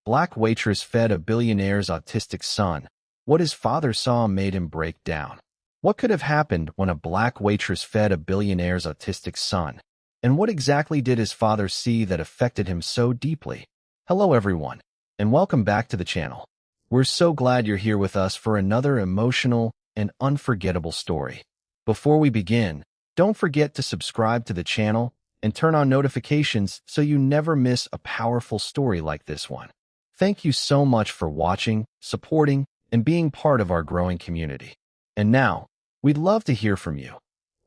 Black waitress fed a billionaire's autistic son. What his father saw made him break down. What could have happened when a black waitress fed a billionaire's autistic son? And what exactly did his father see that affected him so deeply? Hello everyone, and welcome back to the channel. We're so glad you're here with us for another emotional and unforgettable story. Before we begin, don't forget to subscribe to the channel and turn on notifications so you never miss a powerful story like this one. Thank you so much for watching, supporting, and being part of our growing community. And now, we'd love to hear from you.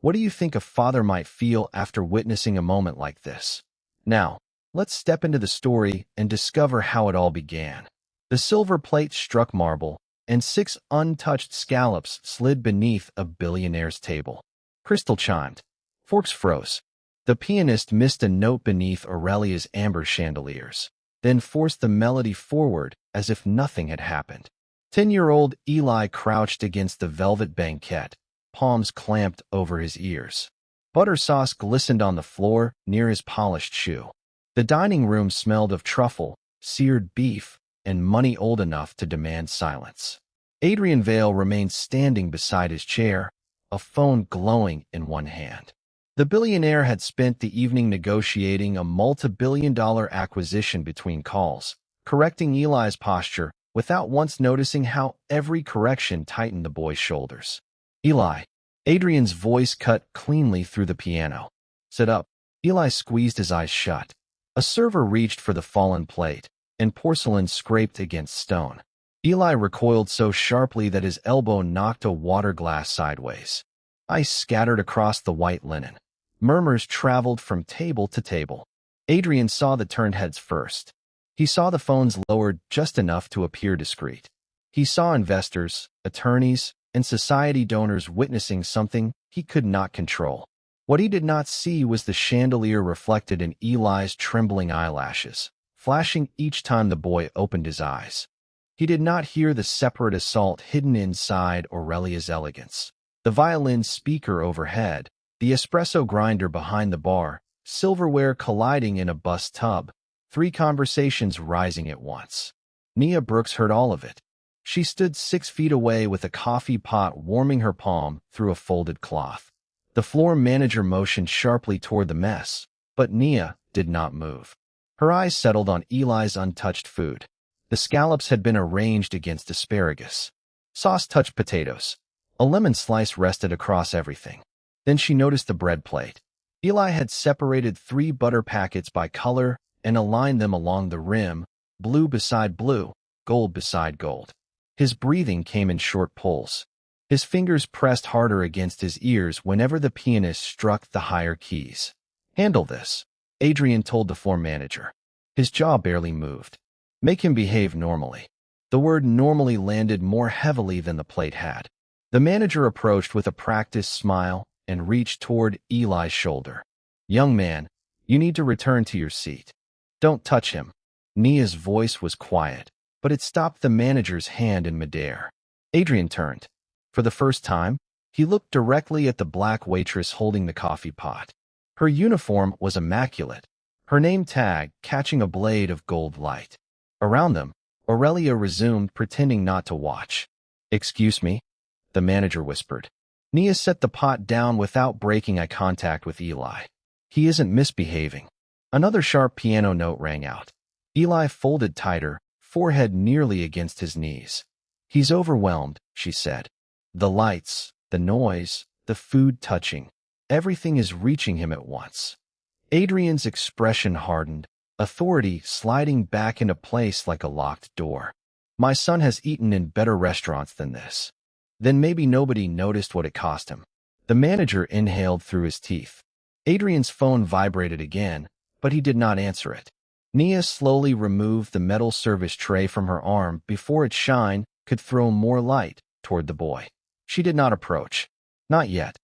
What do you think a father might feel after witnessing a moment like this? Now, let's step into the story and discover how it all began. The silver plate struck marble, and 6 untouched scallops slid beneath a billionaire's table. Crystal chimed. Forks froze. The pianist missed a note beneath Aurelia's amber chandeliers, then forced the melody forward as if nothing had happened. 10-year-old Eli crouched against the velvet banquette, palms clamped over his ears. Butter sauce glistened on the floor near his polished shoe. The dining room smelled of truffle, seared beef, and money old enough to demand silence. Adrian Vale remained standing beside his chair, a phone glowing in one hand. The billionaire had spent the evening negotiating a multi-billion-dollar acquisition between calls, correcting Eli's posture without once noticing how every correction tightened the boy's shoulders. Eli. Adrian's voice cut cleanly through the piano. Sit up. Eli squeezed his eyes shut. A server reached for the fallen plate, and porcelain scraped against stone. Eli recoiled so sharply that his elbow knocked a water glass sideways. Ice scattered across the white linen. Murmurs traveled from table to table. Adrian saw the turned heads first. He saw the phones lowered just enough to appear discreet. He saw investors, attorneys, and society donors witnessing something he could not control. What he did not see was the chandelier reflected in Eli's trembling eyelashes, flashing each time the boy opened his eyes. He did not hear the separate assault hidden inside Aurelia's elegance. The violin speaker overhead, the espresso grinder behind the bar, silverware colliding in a bus tub, 3 conversations rising at once. Nia Brooks heard all of it. She stood 6 feet away with a coffee pot warming her palm through a folded cloth. The floor manager motioned sharply toward the mess, but Nia did not move. Her eyes settled on Eli's untouched food. The scallops had been arranged against asparagus. Sauce touched potatoes. A lemon slice rested across everything. Then she noticed the bread plate. Eli had separated 3 butter packets by color and aligned them along the rim, blue beside blue, gold beside gold. His breathing came in short pulls. His fingers pressed harder against his ears whenever the pianist struck the higher keys. Handle this, Adrian told the floor manager. His jaw barely moved. Make him behave normally. The word normally landed more heavily than the plate had. The manager approached with a practiced smile and reached toward Eli's shoulder. Young man, you need to return to your seat. Don't touch him. Nia's voice was quiet, but it stopped the manager's hand in midair. Adrian turned. For the first time, he looked directly at the black waitress holding the coffee pot. Her uniform was immaculate, her name tag catching a blade of gold light. Around them, Aurelia resumed, pretending not to watch. Excuse me, the manager whispered. Nia set the pot down without breaking eye contact with Eli. He isn't misbehaving. Another sharp piano note rang out. Eli folded tighter, forehead nearly against his knees. He's overwhelmed, she said. The lights, the noise, the food touching, everything is reaching him at once. Adrian's expression hardened, authority sliding back into place like a locked door. My son has eaten in better restaurants than this. Then maybe nobody noticed what it cost him. The manager inhaled through his teeth. Adrian's phone vibrated again, but he did not answer it. Nia slowly removed the metal service tray from her arm before its shine could throw more light toward the boy. She did not approach. Not yet.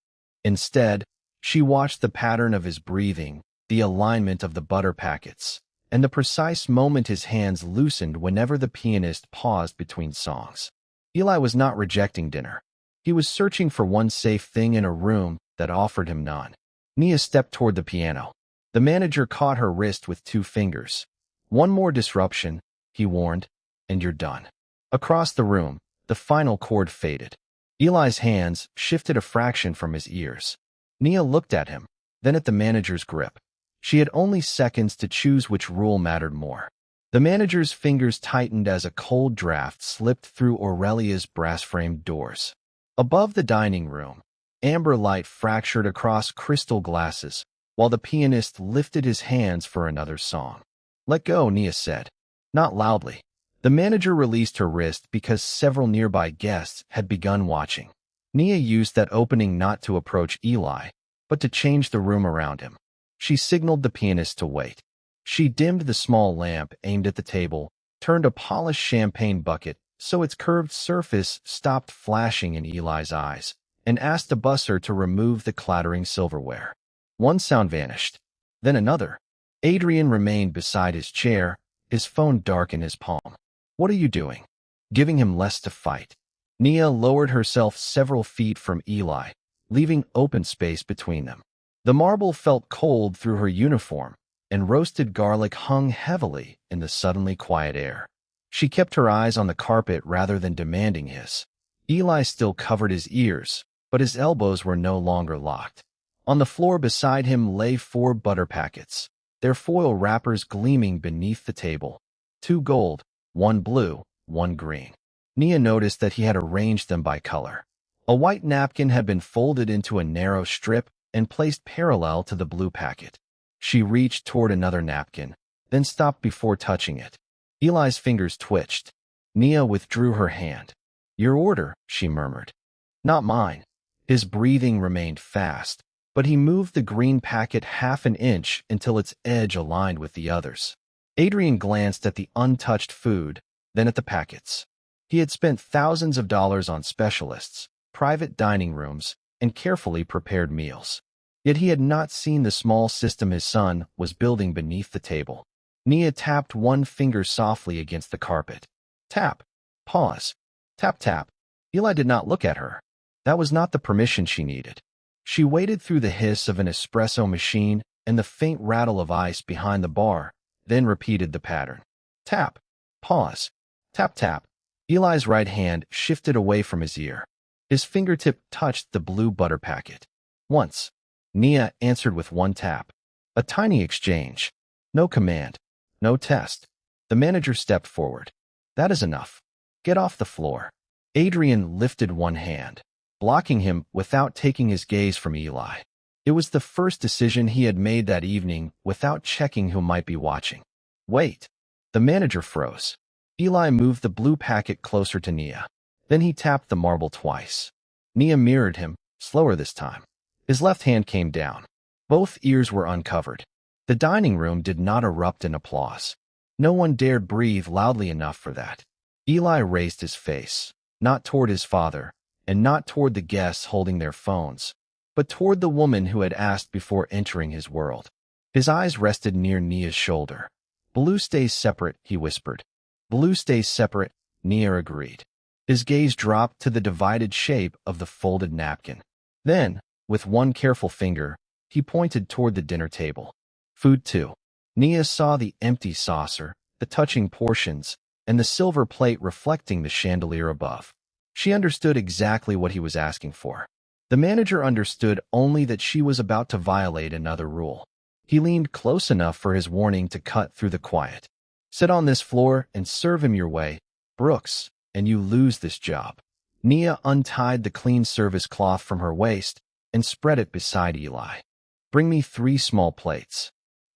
Instead, she watched the pattern of his breathing, the alignment of the butter packets, and the precise moment his hands loosened whenever the pianist paused between songs. Eli was not rejecting dinner. He was searching for one safe thing in a room that offered him none. Nia stepped toward the piano. The manager caught her wrist with 2 fingers. One more disruption, he warned, and you're done. Across the room, the final chord faded. Eli's hands shifted a fraction from his ears. Nia looked at him, then at the manager's grip. She had only seconds to choose which rule mattered more. The manager's fingers tightened as a cold draft slipped through Aurelia's brass-framed doors. Above the dining room, amber light fractured across crystal glasses, while the pianist lifted his hands for another song. "Let go," Nia said. Not loudly. The manager released her wrist because several nearby guests had begun watching. Nia used that opening not to approach Eli, but to change the room around him. She signaled the pianist to wait. She dimmed the small lamp aimed at the table, turned a polished champagne bucket so its curved surface stopped flashing in Eli's eyes, and asked a busser to remove the clattering silverware. One sound vanished, then another. Adrian remained beside his chair, his phone dark in his palm. "What are you doing?" Giving him less to fight. Nia lowered herself several feet from Eli, leaving open space between them. The marble felt cold through her uniform, and roasted garlic hung heavily in the suddenly quiet air. She kept her eyes on the carpet rather than demanding his. Eli still covered his ears, but his elbows were no longer locked. On the floor beside him lay 4 butter packets, their foil wrappers gleaming beneath the table. 2 gold, 1 blue, 1 green. Nia noticed that he had arranged them by color. A white napkin had been folded into a narrow strip and placed parallel to the blue packet. She reached toward another napkin, then stopped before touching it. Eli's fingers twitched. Nia withdrew her hand. "Your order," she murmured. "Not mine." His breathing remained fast, but he moved the green packet half an inch until its edge aligned with the others. Adrian glanced at the untouched food, then at the packets. He had spent thousands of dollars on specialists, private dining rooms, and carefully prepared meals. Yet he had not seen the small system his son was building beneath the table. Nia tapped one finger softly against the carpet. Tap. Pause. Tap tap. Eli did not look at her. That was not the permission she needed. She waited through the hiss of an espresso machine and the faint rattle of ice behind the bar, then repeated the pattern. Tap. Pause. Tap tap. Eli's right hand shifted away from his ear. His fingertip touched the blue butter packet. Once. Nia answered with 1 tap. A tiny exchange. No command. No test. The manager stepped forward. "That is enough. Get off the floor." Adrian lifted one hand, blocking him without taking his gaze from Eli. It was the first decision he had made that evening without checking who might be watching. "Wait." The manager froze. Eli moved the blue packet closer to Nia. Then he tapped the marble twice. Nia mirrored him, slower this time. His left hand came down. Both ears were uncovered. The dining room did not erupt in applause. No one dared breathe loudly enough for that. Eli raised his face, not toward his father, and not toward the guests holding their phones, but toward the woman who had asked before entering his world. His eyes rested near Nia's shoulder. "Blue stays separate," he whispered. "Blue stays separate," Nia agreed. His gaze dropped to the divided shape of the folded napkin. Then, with one careful finger, he pointed toward the dinner table. "Food too." Nia saw the empty saucer, the touching portions, and the silver plate reflecting the chandelier above. She understood exactly what he was asking for. The manager understood only that she was about to violate another rule. He leaned close enough for his warning to cut through the quiet. "Sit on this floor and serve him your way, Brooks, and you lose this job." Nia untied the clean service cloth from her waist and spread it beside Eli. "Bring me 3 small plates."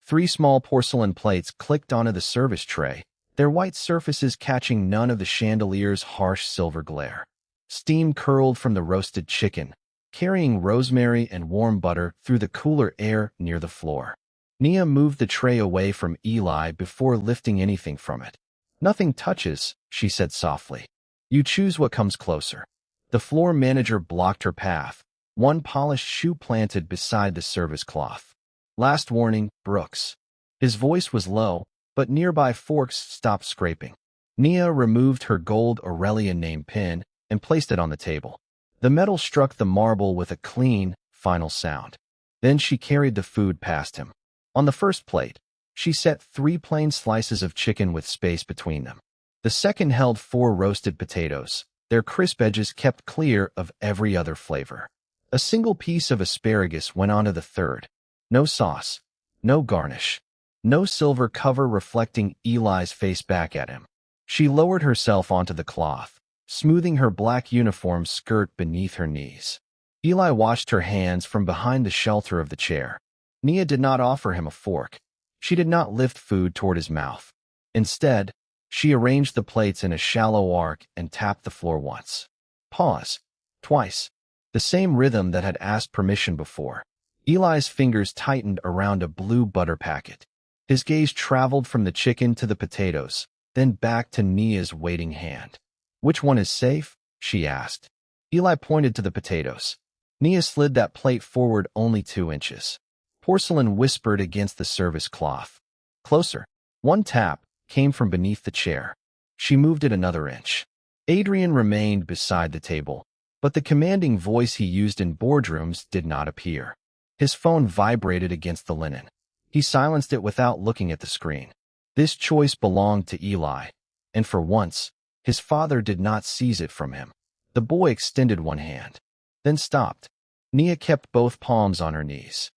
3 small porcelain plates clicked onto the service tray, their white surfaces catching none of the chandelier's harsh silver glare. Steam curled from the roasted chicken, carrying rosemary and warm butter through the cooler air near the floor. Nia moved the tray away from Eli before lifting anything from it. "Nothing touches," she said softly. "You choose what comes closer." The floor manager blocked her path, one polished shoe planted beside the service cloth. "Last warning, Brooks." His voice was low, but nearby forks stopped scraping. Nia removed her gold Aurelia name pin and placed it on the table. The metal struck the marble with a clean, final sound. Then she carried the food past him. On the first plate, She set 3 plain slices of chicken with space between them. The second held 4 roasted potatoes, their crisp edges kept clear of every other flavor. A single piece of asparagus went onto the third. No sauce, no garnish, no silver cover reflecting Eli's face back at him. She lowered herself onto the cloth, smoothing her black uniform skirt beneath her knees. Eli washed her hands from behind the shelter of the chair. Nia did not offer him a fork. She did not lift food toward his mouth. Instead, she arranged the plates in a shallow arc and tapped the floor once. Pause. Twice. The same rhythm that had asked permission before. Eli's fingers tightened around a blue butter packet. His gaze traveled from the chicken to the potatoes, then back to Nia's waiting hand. Which one is safe? She asked. Eli pointed to the potatoes. Nia slid that plate forward only 2 inches. Porcelain whispered against the service cloth. Closer. One tap came from beneath the chair. She moved it another inch. Adrian remained beside the table, but the commanding voice he used in boardrooms did not appear. His phone vibrated against the linen. He silenced it without looking at the screen. This choice belonged to Eli, and for once, his father did not seize it from him. The boy extended one hand, then stopped. Nia kept both palms on her knees.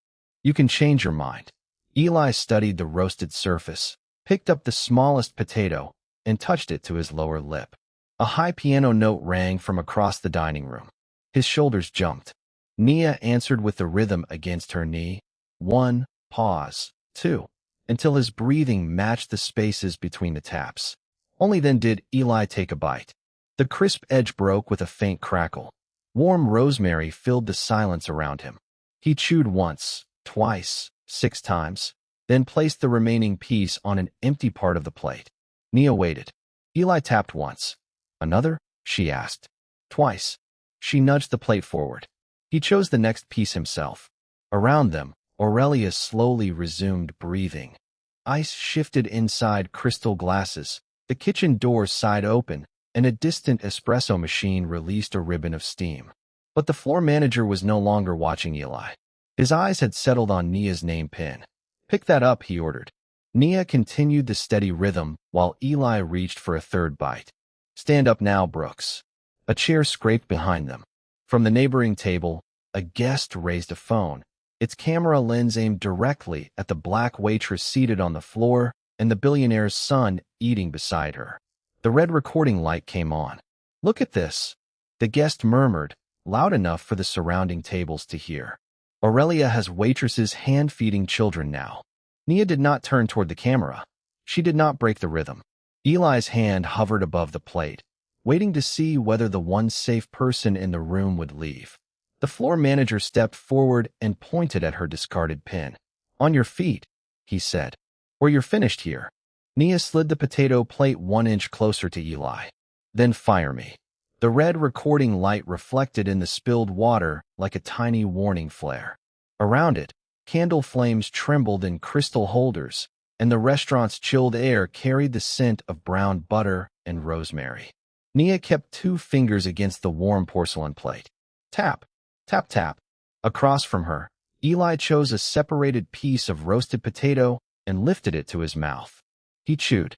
You can change your mind. Eli studied the roasted surface, picked up the smallest potato, and touched it to his lower lip. A high piano note rang from across the dining room. His shoulders jumped. Nia answered with the rhythm against her knee. 1, pause, 2, until his breathing matched the spaces between the taps. Only then did Eli take a bite. The crisp edge broke with a faint crackle. Warm rosemary filled the silence around him. He chewed once, twice, 6 times, then placed the remaining piece on an empty part of the plate. Nia waited. Eli tapped once. Another? She asked. Twice. She nudged the plate forward. He chose the next piece himself. Around them, Aurelia slowly resumed breathing. Ice shifted inside crystal glasses, the kitchen door sighed open, and a distant espresso machine released a ribbon of steam. But the floor manager was no longer watching Eli. His eyes had settled on Nia's name pin. Pick that up, he ordered. Nia continued the steady rhythm while Eli reached for a third bite. Stand up now, Brooks. A chair scraped behind them. From the neighboring table, a guest raised a phone, its camera lens aimed directly at the black waitress seated on the floor and the billionaire's son eating beside her. The red recording light came on. Look at this, the guest murmured, loud enough for the surrounding tables to hear. Aurelia has waitresses hand-feeding children now. Nia did not turn toward the camera. She did not break the rhythm. Eli's hand hovered above the plate, waiting to see whether the one safe person in the room would leave. The floor manager stepped forward and pointed at her discarded pin. On your feet, he said, or you're finished here. Nia slid the potato plate 1 inch closer to Eli. Then fire me. The red recording light reflected in the spilled water like a tiny warning flare. Around it, candle flames trembled in crystal holders, and the restaurant's chilled air carried the scent of brown butter and rosemary. Nia kept 2 fingers against the warm porcelain plate. Tap, tap, tap. Across from her, Eli chose a separated piece of roasted potato and lifted it to his mouth. He chewed.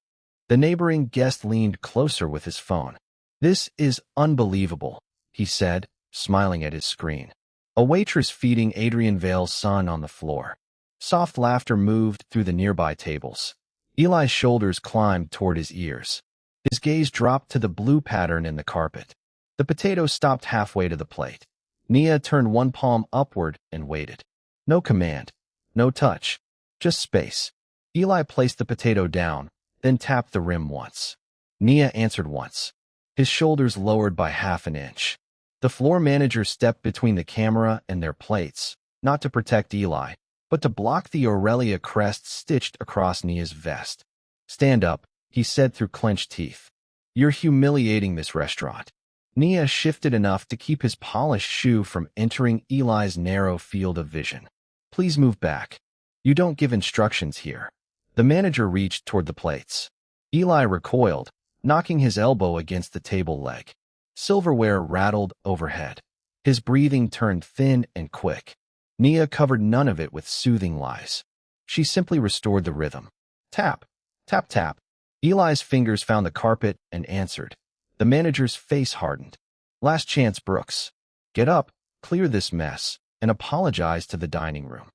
The neighboring guest leaned closer with his phone. This is unbelievable, he said, smiling at his screen. A waitress feeding Adrian Vale's son on the floor. Soft laughter moved through the nearby tables. Eli's shoulders climbed toward his ears. His gaze dropped to the blue pattern in the carpet. The potato stopped halfway to the plate. Nia turned one palm upward and waited. No command, no touch, just space. Eli placed the potato down, then tapped the rim once. Nia answered once. His shoulders lowered by half an inch. The floor manager stepped between the camera and their plates, not to protect Eli, but to block the Aurelia crest stitched across Nia's vest. Stand up, he said through clenched teeth. You're humiliating this restaurant. Nia shifted enough to keep his polished shoe from entering Eli's narrow field of vision. Please move back. You don't give instructions here. The manager reached toward the plates. Eli recoiled, knocking his elbow against the table leg. Silverware rattled overhead. His breathing turned thin and quick. Nia covered none of it with soothing lies. She simply restored the rhythm. Tap, tap, tap. Eli's fingers found the carpet and answered. The manager's face hardened. Last chance, Brooks. Get up, clear this mess, and apologize to the dining room.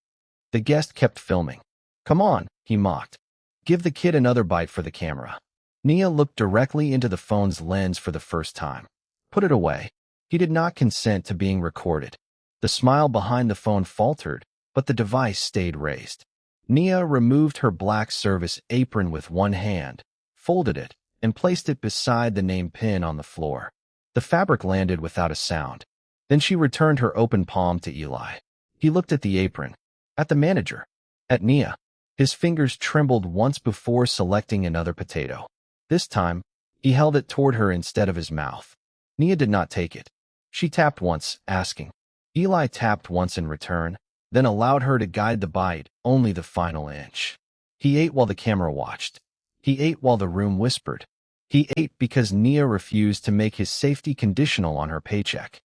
The guest kept filming. Come on, he mocked. Give the kid another bite for the camera. Nia looked directly into the phone's lens for the first time. Put it away. He did not consent to being recorded. The smile behind the phone faltered, but the device stayed raised. Nia removed her black service apron with one hand, folded it, and placed it beside the name pin on the floor. The fabric landed without a sound. Then she returned her open palm to Eli. He looked at the apron, at the manager, at Nia. His fingers trembled once before selecting another potato. This time, he held it toward her instead of his mouth. Nia did not take it. She tapped once, asking. Eli tapped once in return, then allowed her to guide the bite, only the final inch. He ate while the camera watched. He ate while the room whispered. He ate because Nia refused to make his safety conditional on her paycheck.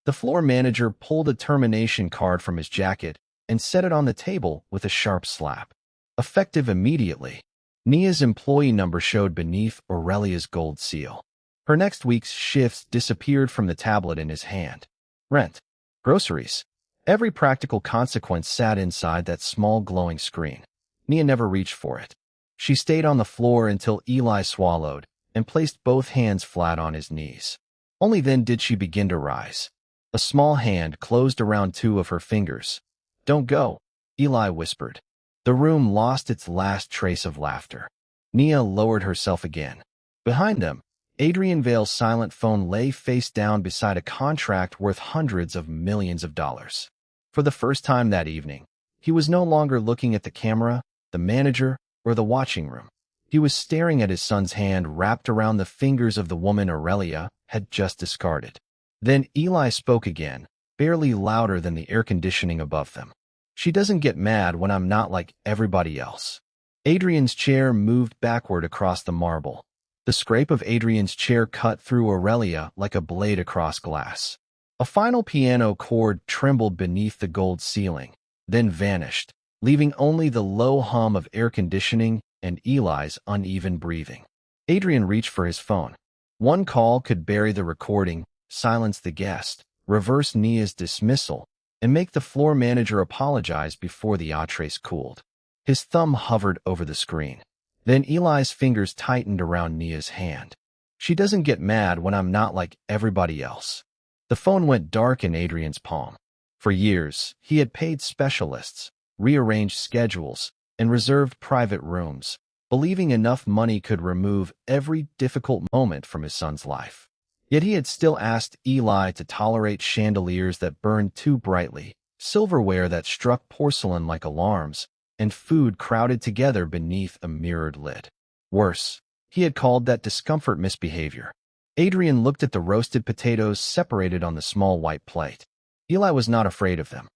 The floor manager pulled a termination card from his jacket and set it on the table with a sharp slap. Effective immediately, Nia's employee number showed beneath Aurelia's gold seal. Her next week's shifts disappeared from the tablet in his hand. Rent, groceries, every practical consequence sat inside that small glowing screen. Nia never reached for it. She stayed on the floor until Eli swallowed and placed both hands flat on his knees. Only then did she begin to rise. A small hand closed around two of her fingers. Don't go, Eli whispered. The room lost its last trace of laughter. Nia lowered herself again. Behind them, Adrian Vale's silent phone lay face down beside a contract worth hundreds of millions of dollars. For the first time that evening, he was no longer looking at the camera, the manager, or the watching room. He was staring at his son's hand wrapped around the fingers of the woman Aurelia had just discarded. Then Eli spoke again, barely louder than the air conditioning above them. She doesn't get mad when I'm not like everybody else. Adrian's chair moved backward across the marble. The scrape of Adrian's chair cut through Aurelia like a blade across glass. A final piano chord trembled beneath the gold ceiling, then vanished, leaving only the low hum of air conditioning and Eli's uneven breathing. Adrian reached for his phone. One call could bury the recording, silence the guest, reverse Nia's dismissal, and make the floor manager apologize before the outrace cooled. His thumb hovered over the screen. Then Eli's fingers tightened around Nia's hand. She doesn't get mad when I'm not like everybody else. The phone went dark in Adrian's palm. For years, he had paid specialists, rearranged schedules, and reserved private rooms, believing enough money could remove every difficult moment from his son's life. Yet he had still asked Eli to tolerate chandeliers that burned too brightly, silverware that struck porcelain like alarms, and food crowded together beneath a mirrored lid. Worse, he had called that discomfort misbehavior. Adrian looked at the roasted potatoes separated on the small white plate. Eli was not afraid of them.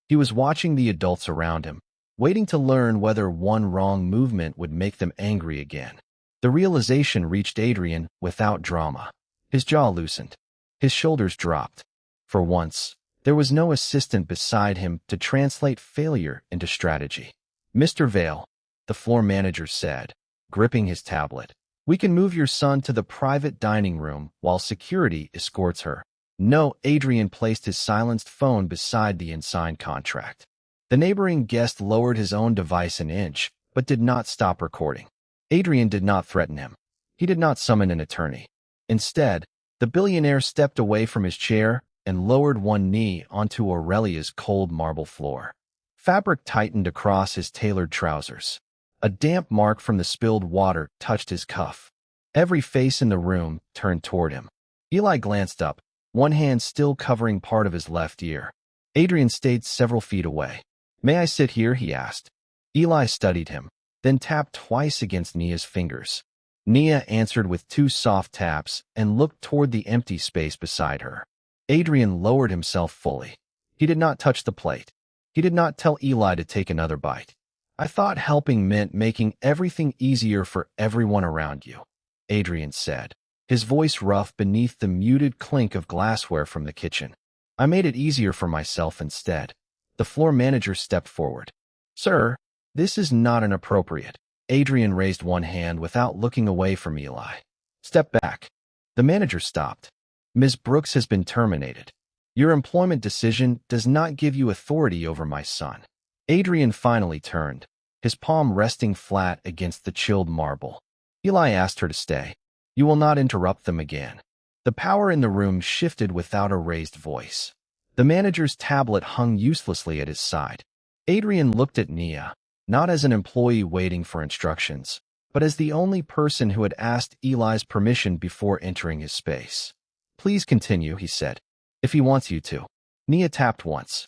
He was watching the adults around him, waiting to learn whether one wrong movement would make them angry again. The realization reached Adrian without drama. His jaw loosened. His shoulders dropped. For once, there was no assistant beside him to translate failure into strategy. Mr. Vale, the floor manager said, gripping his tablet, we can move your son to the private dining room while security escorts her. No, Adrian placed his silenced phone beside the unsigned contract. The neighboring guest lowered his own device an inch, but did not stop recording. Adrian did not threaten him. He did not summon an attorney. Instead, the billionaire stepped away from his chair and lowered one knee onto Aurelia's cold marble floor. Fabric tightened across his tailored trousers. A damp mark from the spilled water touched his cuff. Every face in the room turned toward him. Eli glanced up, one hand still covering part of his left ear. Adrian stayed several feet away. May I sit here? He asked. Eli studied him, then tapped twice against Nia's fingers. Nia answered with two soft taps and looked toward the empty space beside her. Adrian lowered himself fully. He did not touch the plate. He did not tell Eli to take another bite. I thought helping meant making everything easier for everyone around you, Adrian said, his voice rough beneath the muted clink of glassware from the kitchen. I made it easier for myself instead. The floor manager stepped forward. Sir, This is not inappropriate. Adrian raised one hand without looking away from Eli. Step back. The manager stopped. Ms. Brooks has been terminated. Your employment decision does not give you authority over my son. Adrian finally turned, his palm resting flat against the chilled marble. Eli asked her to stay. You will not interrupt them again. The power in the room shifted without a raised voice. The manager's tablet hung uselessly at his side. Adrian looked at Nia, not as an employee waiting for instructions, but as the only person who had asked Eli's permission before entering his space. Please continue, he said, if he wants you to. Nia tapped once.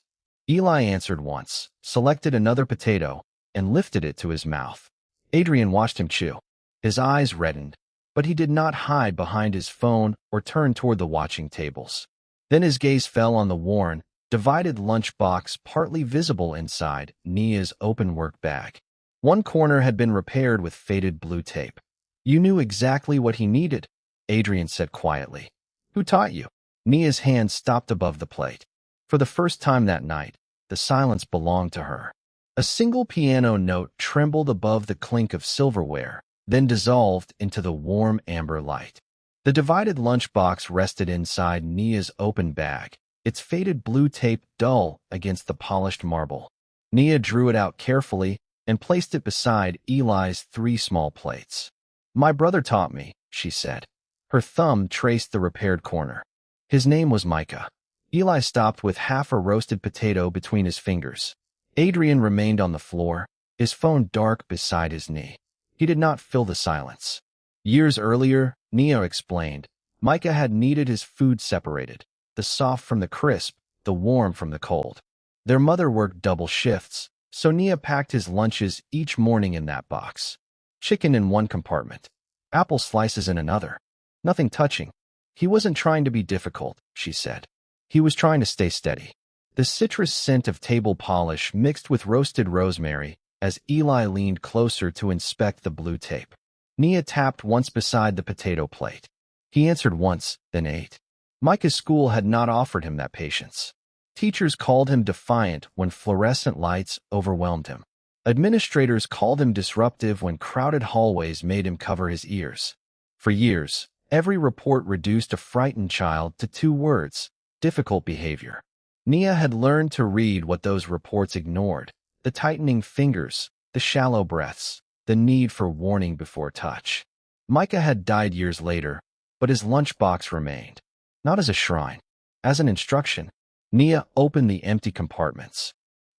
Eli answered once, selected another potato, and lifted it to his mouth. Adrian watched him chew. His eyes reddened, but he did not hide behind his phone or turn toward the watching tables. Then his gaze fell on the worn, divided lunchbox partly visible inside Nia's open work bag. One corner had been repaired with faded blue tape. You knew exactly what he needed, Adrian said quietly. Who taught you? Nia's hand stopped above the plate. For the first time that night, the silence belonged to her. A single piano note trembled above the clink of silverware, then dissolved into the warm amber light. The divided lunchbox rested inside Nia's open bag, its faded blue tape dull against the polished marble. Nia drew it out carefully and placed it beside Eli's 3 small plates. My brother taught me, she said. Her thumb traced the repaired corner. His name was Micah. Eli stopped with half a roasted potato between his fingers. Adrian remained on the floor, his phone dark beside his knee. He did not fill the silence. Years earlier, Nia explained, Micah had needed his food separated, the soft from the crisp, the warm from the cold. Their mother worked double shifts, so Nia packed his lunches each morning in that box. Chicken in one compartment, apple slices in another. Nothing touching. He wasn't trying to be difficult, she said. He was trying to stay steady. The citrus scent of table polish mixed with roasted rosemary as Eli leaned closer to inspect the blue tape. Nia tapped once beside the potato plate. He answered once, then ate. Micah's school had not offered him that patience. Teachers called him defiant when fluorescent lights overwhelmed him. Administrators called him disruptive when crowded hallways made him cover his ears. For years, every report reduced a frightened child to 2 words, difficult behavior. Nia had learned to read what those reports ignored, the tightening fingers, the shallow breaths, the need for warning before touch. Micah had died years later, but his lunchbox remained. Not as a shrine, as an instruction. Nia opened the empty compartments.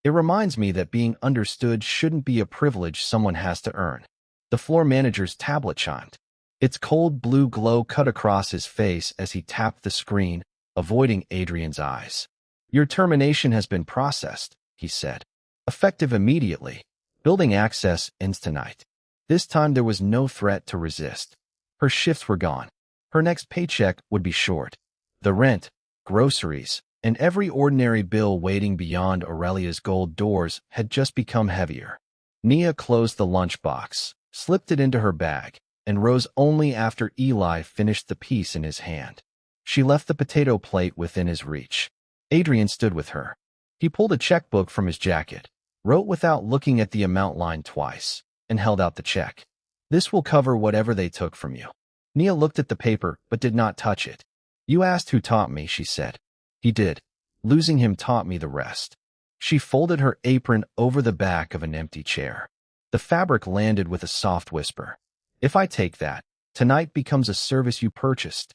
It reminds me that being understood shouldn't be a privilege someone has to earn. The floor manager's tablet chimed. Its cold blue glow cut across his face as he tapped the screen, avoiding Adrian's eyes. Your termination has been processed, he said. Effective immediately. Building access ends tonight. This time there was no threat to resist. Her shifts were gone. Her next paycheck would be short. The rent, groceries, and every ordinary bill waiting beyond Aurelia's gold doors had just become heavier. Nia closed the lunchbox, slipped it into her bag, and rose only after Eli finished the piece in his hand. She left the potato plate within his reach. Adrian stood with her. He pulled a checkbook from his jacket, wrote without looking at the amount line twice, and held out the check. This will cover whatever they took from you. Nia looked at the paper but did not touch it. You asked who taught me, she said. He did. Losing him taught me the rest. She folded her apron over the back of an empty chair. The fabric landed with a soft whisper. If I take that, tonight becomes a service you purchased.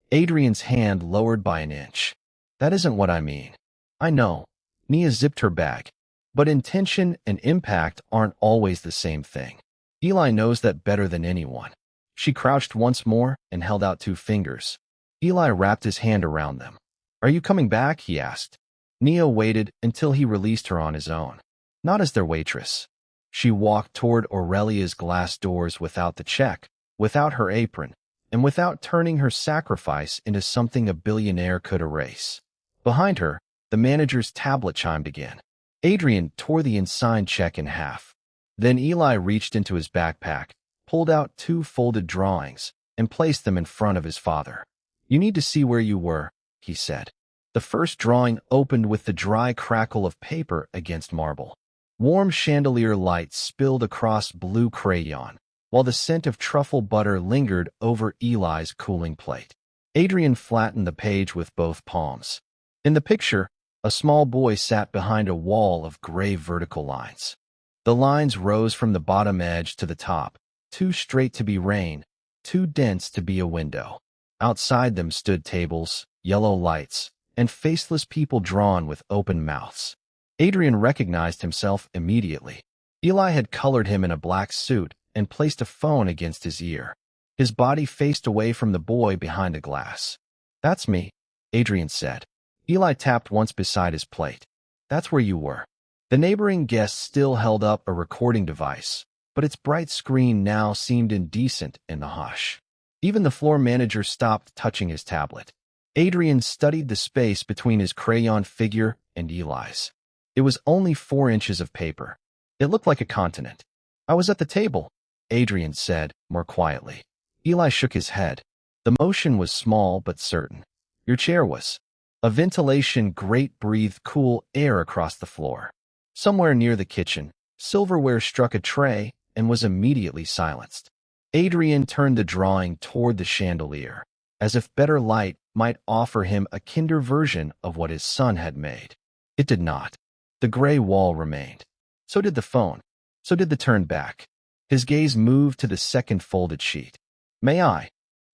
Adrian's hand lowered by an inch. That isn't what I mean. I know. Nia zipped her bag. But intention and impact aren't always the same thing. Eli knows that better than anyone. She crouched once more and held out 2 fingers. Eli wrapped his hand around them. Are you coming back? He asked. Nia waited until he released her on his own. Not as their waitress. She walked toward Aurelia's glass doors without the check, without her apron, and without turning her sacrifice into something a billionaire could erase. Behind her, the manager's tablet chimed again. Adrian tore the unsigned check in half. Then Eli reached into his backpack, pulled out 2 folded drawings, and placed them in front of his father. You need to see where you were, he said. The first drawing opened with the dry crackle of paper against marble. Warm chandelier light spilled across blue crayon, while the scent of truffle butter lingered over Eli's cooling plate. Adrian flattened the page with both palms. In the picture, a small boy sat behind a wall of gray vertical lines. The lines rose from the bottom edge to the top, too straight to be rain, too dense to be a window. Outside them stood tables, yellow lights, and faceless people drawn with open mouths. Adrian recognized himself immediately. Eli had colored him in a black suit and placed a phone against his ear. His body faced away from the boy behind the glass. "That's me," Adrian said. Eli tapped once beside his plate. "That's where you were." The neighboring guest still held up a recording device, but its bright screen now seemed indecent in the hush. Even the floor manager stopped touching his tablet. Adrian studied the space between his crayon figure and Eli's. It was only 4 inches of paper. It looked like a continent. "I was at the table," Adrian said, more quietly. Eli shook his head. The motion was small but certain. "Your chair was." A ventilation grate breathed cool air across the floor. Somewhere near the kitchen, silverware struck a tray and was immediately silenced. Adrian turned the drawing toward the chandelier, as if better light might offer him a kinder version of what his son had made. It did not. The gray wall remained. So did the phone. So did the turn back. His gaze moved to the second folded sheet. "May I?"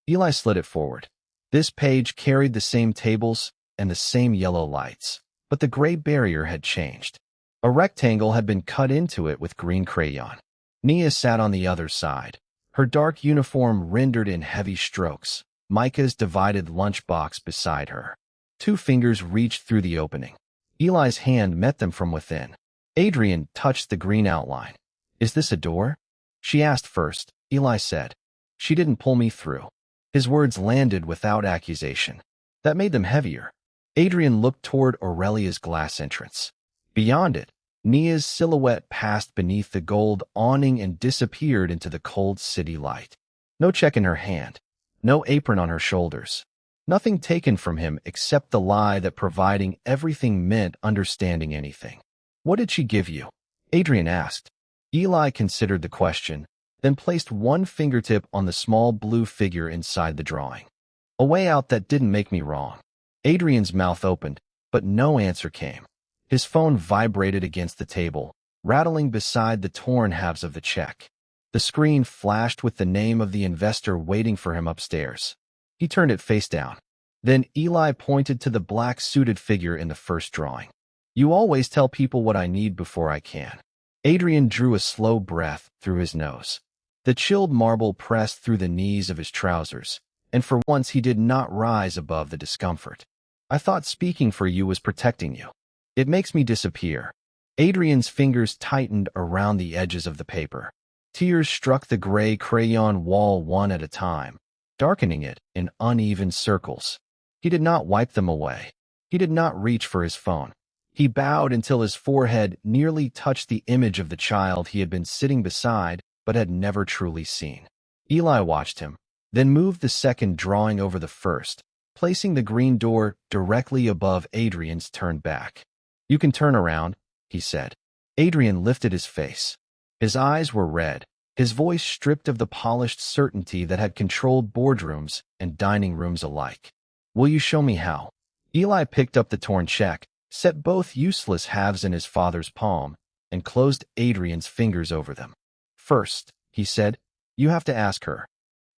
Eli slid it forward. This page carried the same tables and the same yellow lights, but the gray barrier had changed. A rectangle had been cut into it with green crayon. Nia sat on the other side, her dark uniform rendered in heavy strokes, Micah's divided lunchbox beside her. 2 fingers reached through the opening. Eli's hand met them from within. Adrian touched the green outline. "Is this a door?" she asked first. Eli said, "She didn't pull me through." His words landed without accusation. That made them heavier. Adrian looked toward Aurelia's glass entrance. Beyond it, Nia's silhouette passed beneath the gold awning and disappeared into the cold city light. No check in her hand, no apron on her shoulders. Nothing taken from him except the lie that providing everything meant understanding anything. "What did she give you?" Adrian asked. Eli considered the question, then placed one fingertip on the small blue figure inside the drawing. "A way out that didn't make me wrong." Adrian's mouth opened, but no answer came. His phone vibrated against the table, rattling beside the torn halves of the check. The screen flashed with the name of the investor waiting for him upstairs. He turned it face down. Then Eli pointed to the black-suited figure in the first drawing. "You always tell people what I need before I can." Adrian drew a slow breath through his nose. The chilled marble pressed through the knees of his trousers, and for once he did not rise above the discomfort. "I thought speaking for you was protecting you. It makes me disappear." Adrian's fingers tightened around the edges of the paper. Tears struck the gray crayon wall one at a time, darkening it in uneven circles. He did not wipe them away. He did not reach for his phone. He bowed until his forehead nearly touched the image of the child he had been sitting beside but had never truly seen. Eli watched him, then moved the second drawing over the first, placing the green door directly above Adrian's turned back. "You can turn around," he said. Adrian lifted his face. His eyes were red, his voice stripped of the polished certainty that had controlled boardrooms and dining rooms alike. "Will you show me how?" Eli picked up the torn check, set both useless halves in his father's palm, and closed Adrian's fingers over them. "First," he said, "you have to ask her."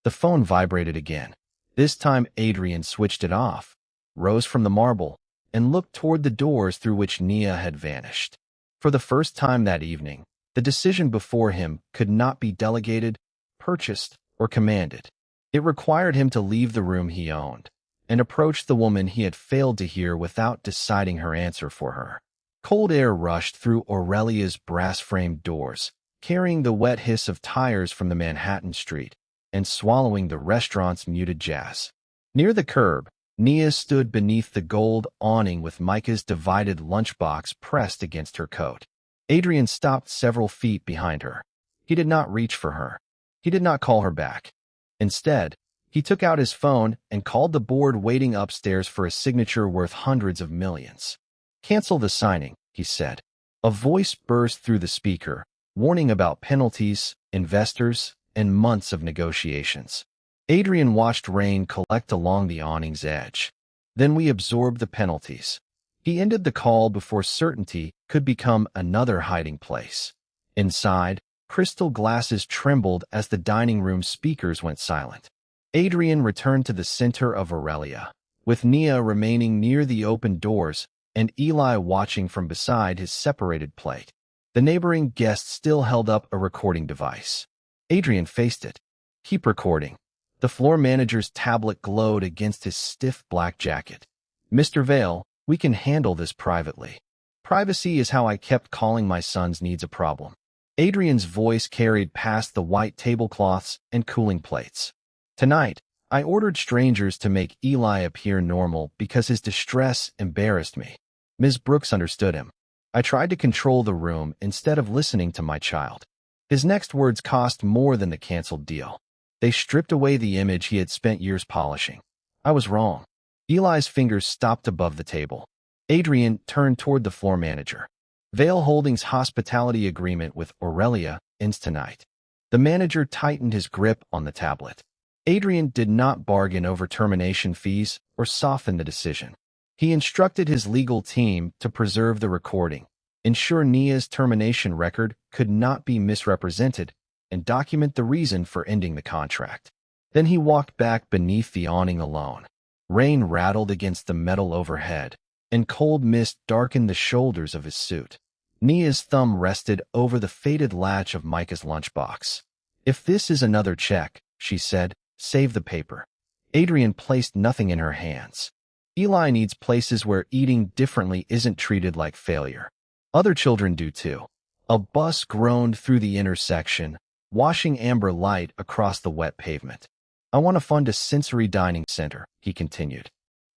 The phone vibrated again. This time Adrian switched it off, rose from the marble, and looked toward the doors through which Nia had vanished. For the first time that evening, the decision before him could not be delegated, purchased, or commanded. It required him to leave the room he owned and approach the woman he had failed to hear without deciding her answer for her. Cold air rushed through Aurelia's brass-framed doors, carrying the wet hiss of tires from the Manhattan street and swallowing the restaurant's muted jazz. Near the curb, Nia stood beneath the gold awning with Micah's divided lunchbox pressed against her coat. Adrian stopped several feet behind her. He did not reach for her. He did not call her back. Instead, he took out his phone and called the board waiting upstairs for a signature worth hundreds of millions. "Cancel the signing," he said. A voice burst through the speaker, warning about penalties, investors, and months of negotiations. Adrian watched rain collect along the awning's edge. Then we absorbed the penalties. He ended the call before certainty could become another hiding place. Inside, crystal glasses trembled as the dining room speakers went silent. Adrian returned to the center of Aurelia, with Nia remaining near the open doors and Eli watching from beside his separated plate. The neighboring guest still held up a recording device. Adrian faced it. Keep recording. The floor manager's tablet glowed against his stiff black jacket. Mr. Vale, we can handle this privately. Privacy is how I kept calling my son's needs a problem. Adrian's voice carried past the white tablecloths and cooling plates. Tonight, I ordered strangers to make Eli appear normal because his distress embarrassed me. Ms. Brooks understood him. I tried to control the room instead of listening to my child. His next words cost more than the canceled deal. They stripped away the image he had spent years polishing. I was wrong. Eli's fingers stopped above the table. Adrian turned toward the floor manager. Vale Holdings' hospitality agreement with Aurelia ends tonight. The manager tightened his grip on the tablet. Adrian did not bargain over termination fees or soften the decision. He instructed his legal team to preserve the recording, ensure Nia's termination record could not be misrepresented, and document the reason for ending the contract. Then he walked back beneath the awning alone. Rain rattled against the metal overhead, and cold mist darkened the shoulders of his suit. Nia's thumb rested over the faded latch of Micah's lunchbox. If this is another check, she said, save the paper. Adrian placed nothing in her hands. Eli needs places where eating differently isn't treated like failure. Other children do too. A bus groaned through the intersection, washing amber light across the wet pavement. I want to fund a sensory dining center, he continued.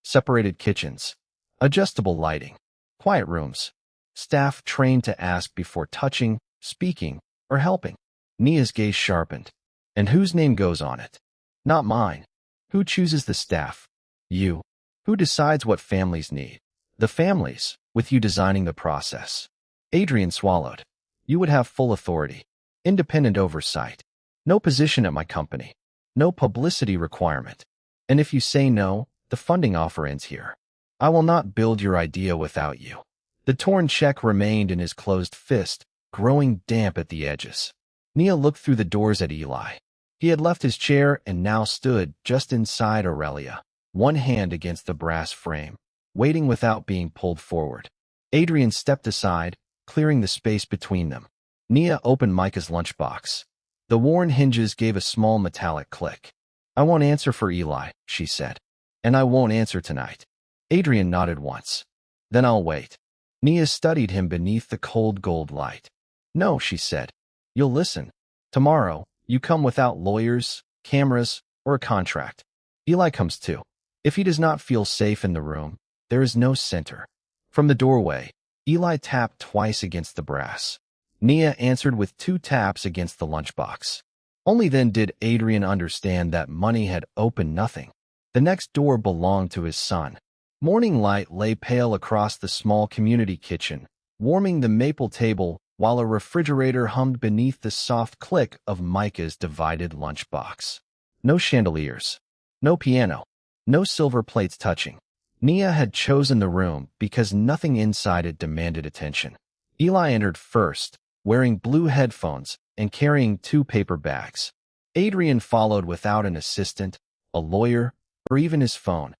Separated kitchens, adjustable lighting, quiet rooms, staff trained to ask before touching, speaking, or helping. Nia's gaze sharpened. And whose name goes on it? Not mine. Who chooses the staff? You. Who decides what families need? The families, with you designing the process. Adrian swallowed. You would have full authority. Independent oversight. No position at my company. No publicity requirement. And if you say no, the funding offer ends here. I will not build your idea without you. The torn check remained in his closed fist, growing damp at the edges. Nia looked through the doors at Eli. He had left his chair and now stood just inside Aurelia, one hand against the brass frame, waiting without being pulled forward. Adrian stepped aside, clearing the space between them. Nia opened Micah's lunchbox. The worn hinges gave a small metallic click. I won't answer for Eli, she said. And I won't answer tonight. Adrian nodded once. Then I'll wait. Nia studied him beneath the cold gold light. No, she said. You'll listen. Tomorrow, you come without lawyers, cameras, or a contract. Eli comes too. If he does not feel safe in the room, there is no center. From the doorway, Eli tapped twice against the brass. Nia answered with 2 taps against the lunchbox. Only then did Adrian understand that money had opened nothing. The next door belonged to his son. Morning light lay pale across the small community kitchen, warming the maple table while a refrigerator hummed beneath the soft click of Micah's divided lunchbox. No chandeliers. No piano. No silver plates touching. Nia had chosen the room because nothing inside it demanded attention. Eli entered first, wearing blue headphones and carrying 2 paper bags. Adrian followed without an assistant, a lawyer, or even his phone.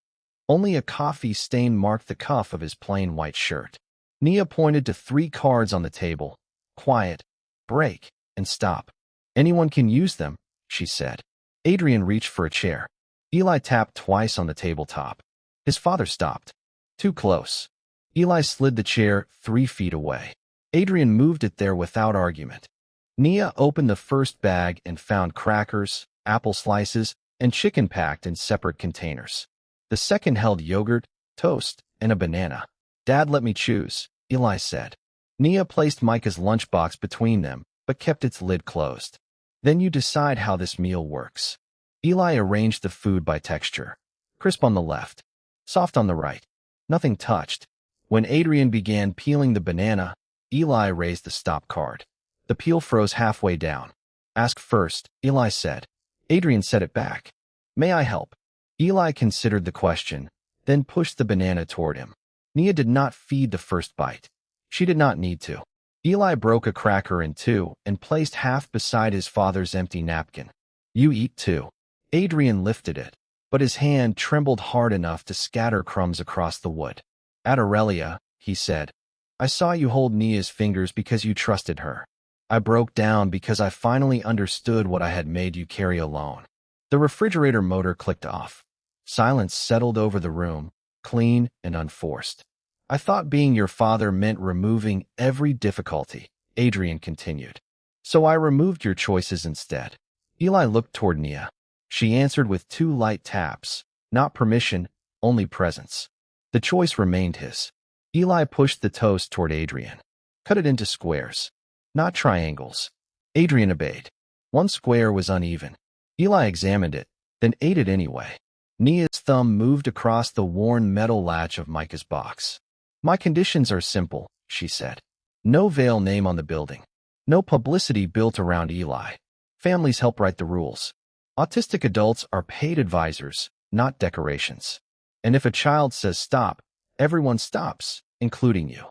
Only a coffee stain marked the cuff of his plain white shirt. Nia pointed to 3 cards on the table. Quiet, break, and stop. Anyone can use them, she said. Adrian reached for a chair. Eli tapped twice on the tabletop. His father stopped. Too close. Eli slid the chair 3 feet away. Adrian moved it there without argument. Nia opened the first bag and found crackers, apple slices, and chicken packed in separate containers. The second held yogurt, toast, and a banana. Dad let me choose, Eli said. Nia placed Micah's lunchbox between them, but kept its lid closed. Then you decide how this meal works. Eli arranged the food by texture. Crisp on the left. Soft on the right. Nothing touched. When Adrian began peeling the banana, Eli raised the stop card. The peel froze halfway down. Ask first, Eli said. Adrian set it back. May I help? Eli considered the question, then pushed the banana toward him. Nia did not feed the first bite. She did not need to. Eli broke a cracker in two and placed half beside his father's empty napkin. You eat too. Adrian lifted it, but his hand trembled hard enough to scatter crumbs across the wood. At Aurelia, he said, I saw you hold Nia's fingers because you trusted her. I broke down because I finally understood what I had made you carry alone. The refrigerator motor clicked off. Silence settled over the room, clean and unforced. I thought being your father meant removing every difficulty, Adrian continued. So I removed your choices instead. Eli looked toward Nia. She answered with two light taps, not permission, only presence. The choice remained his. Eli pushed the toast toward Adrian. Cut it into squares, not triangles. Adrian obeyed. One square was uneven. Eli examined it, then ate it anyway. Nia's thumb moved across the worn metal latch of Micah's box. My conditions are simple, she said. No veil name on the building. No publicity built around Eli. Families help write the rules. Autistic adults are paid advisors, not decorations. And if a child says stop, everyone stops, including you.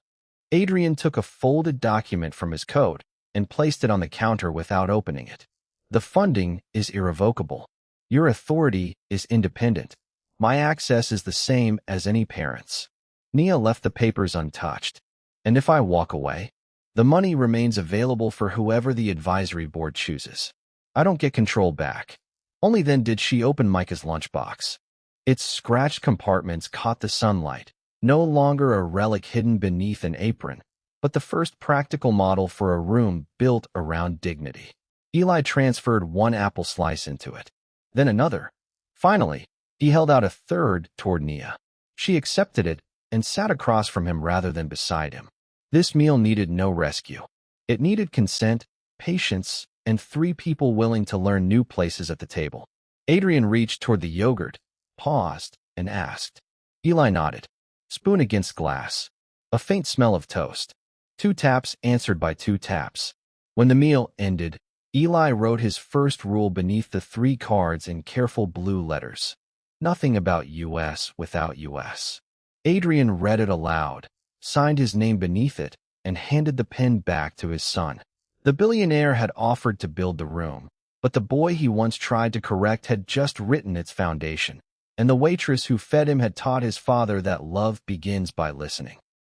Adrian took a folded document from his coat and placed it on the counter without opening it. The funding is irrevocable. Your authority is independent. My access is the same as any parent's. Nia left the papers untouched. And if I walk away, the money remains available for whoever the advisory board chooses. I don't get control back. Only then did she open Micah's lunchbox. Its scratched compartments caught the sunlight, no longer a relic hidden beneath an apron, but the first practical model for a room built around dignity. Eli transferred one apple slice into it, then another. Finally, he held out a third toward Nia. She accepted it and sat across from him rather than beside him. This meal needed no rescue. It needed consent, patience, and 3 people willing to learn new places at the table. Adrian reached toward the yogurt, paused, and asked. Eli nodded. Spoon against glass. A faint smell of toast. 2 taps answered by 2 taps. When the meal ended, Eli wrote his first rule beneath the 3 cards in careful blue letters. Nothing about U.S. without U.S. Adrian read it aloud, signed his name beneath it, and handed the pen back to his son. The billionaire had offered to build the room, but the boy he once tried to correct had just written its foundation, and the waitress who fed him had taught his father that love begins by listening.